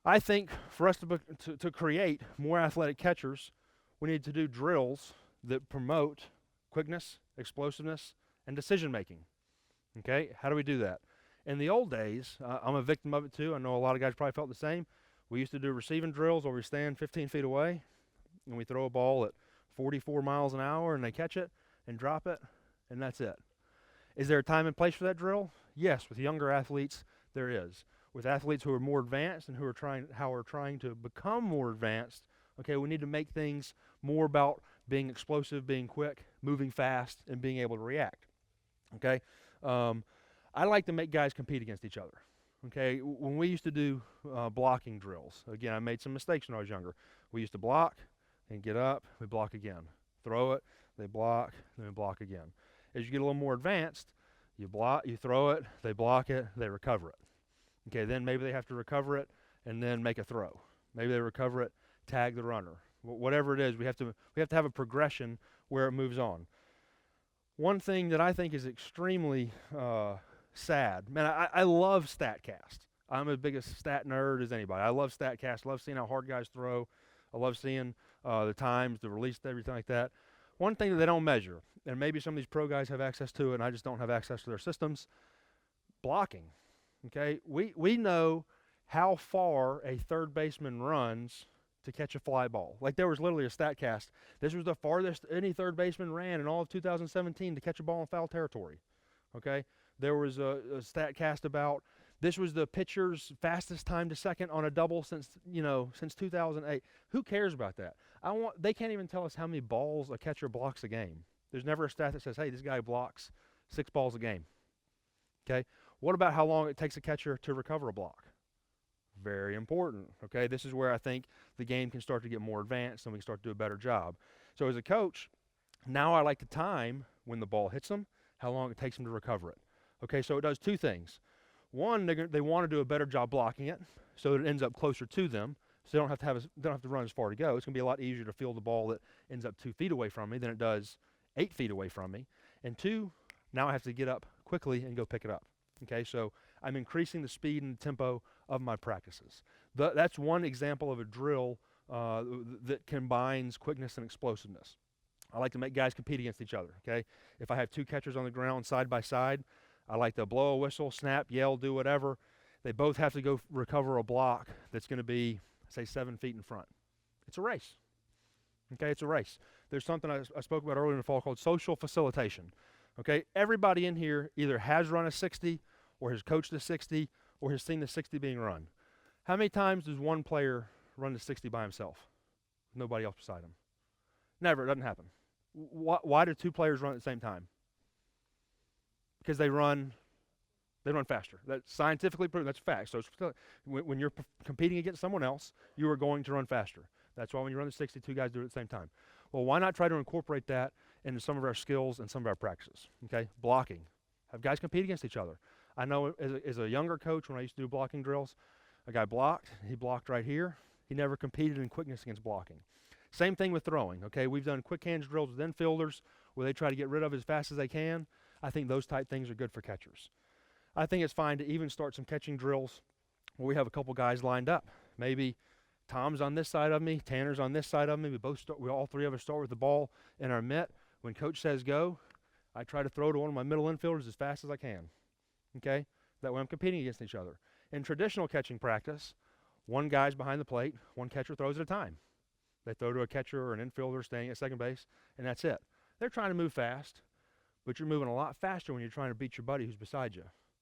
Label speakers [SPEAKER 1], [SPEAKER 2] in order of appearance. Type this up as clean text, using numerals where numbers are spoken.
[SPEAKER 1] I think for us to create more athletic catchers, we need to do drills that promote quickness, explosiveness, and decision making. Okay, how do we do that? In the old days, I'm a victim of it too. I know a lot of guys probably felt the same. We used to do receiving drills where we stand 15 feet away and we throw a ball at 44 miles an hour and they catch it and drop it, and that's it. Is there a time and place for that drill? Yes, with younger athletes, there is. With athletes who are more advanced and who are trying to become more advanced, okay, we need to make things more about being explosive, being quick, moving fast, and being able to react. Okay, I like to make guys compete against each other. Okay, when we used to do blocking drills, again, I made some mistakes when I was younger. We used to block and get up, we block again. Throw it, they block, then we block again. As you get a little more advanced, you block, you throw it, they block it, they recover it. Okay, then maybe they have to recover it and then make a throw. Maybe they recover it, tag the runner. Whatever it is, we have to have a progression where it moves on. One thing that I think is extremely sad, man, I love StatCast. I'm as big a stat nerd as anybody. I love StatCast. I love seeing how hard guys throw. I love seeing the times, the release, everything like that. One thing that they don't measure, and maybe some of these pro guys have access to it and I just don't have access to their systems, blocking. Okay, we know how far a third baseman runs to catch a fly ball. Like there was literally a StatCast. This was the farthest any third baseman ran in all of 2017 to catch a ball in foul territory. Okay, there was a StatCast about this was the pitcher's fastest time to second on a double since 2008. Who cares about that? They can't even tell us how many balls a catcher blocks a game. There's never a stat that says, hey, this guy blocks 6 balls a game. Okay, what about how long it takes a catcher to recover a block? Very important. Okay, this is where I think the game can start to get more advanced and we can start to do a better job. So as a coach, now I like to time when the ball hits them, how long it takes them to recover it. Okay, so it does 2 things. One, they want to do a better job blocking it, so that it ends up closer to them, so they don't have to run as far to go. It's going to be a lot easier to field the ball that ends up 2 feet away from me than it does 8 feet away from me. And 2, now I have to get up quickly and go pick it up. Okay, so I'm increasing the speed and tempo of my practices. That's one example of a drill that combines quickness and explosiveness. I like to make guys compete against each other. Okay, if I have 2 catchers on the ground side by side, I like to blow a whistle, snap, yell, do whatever. They both have to go recover a block that's going to be, say, 7 feet in front. It's a race. Okay, it's a race. There's something I spoke about earlier in the fall called social facilitation. Okay, everybody in here either has run a 60 or has coached a 60 or has seen the 60 being run. How many times does one player run the 60 by himself? Nobody else beside him. Never. It doesn't happen. Why do 2 players run at the same time? Because they run faster. That's scientifically proven. That's a fact. So when you're competing against someone else, you are going to run faster. That's why when you run the 60, 2 guys do it at the same time. Well, why not try to incorporate that into some of our skills and some of our practices? Okay, blocking. Have guys compete against each other. I know as a younger coach, when I used to do blocking drills, a guy blocked. He blocked right here. He never competed in quickness against blocking. Same thing with throwing. Okay, we've done quick hands drills with infielders where they try to get rid of it as fast as they can. I think those type things are good for catchers. I think it's fine to even start some catching drills where we have a couple guys lined up. Maybe Tom's on this side of me, Tanner's on this side of me. We all 3 of us start with the ball in our mitt. When coach says go, I try to throw to one of my middle infielders as fast as I can. Okay? That way I'm competing against each other. In traditional catching practice, one guy's behind the plate, one catcher throws at a time. They throw to a catcher or an infielder staying at second base, and that's it. They're trying to move fast, but you're moving a lot faster when you're trying to beat your buddy who's beside you.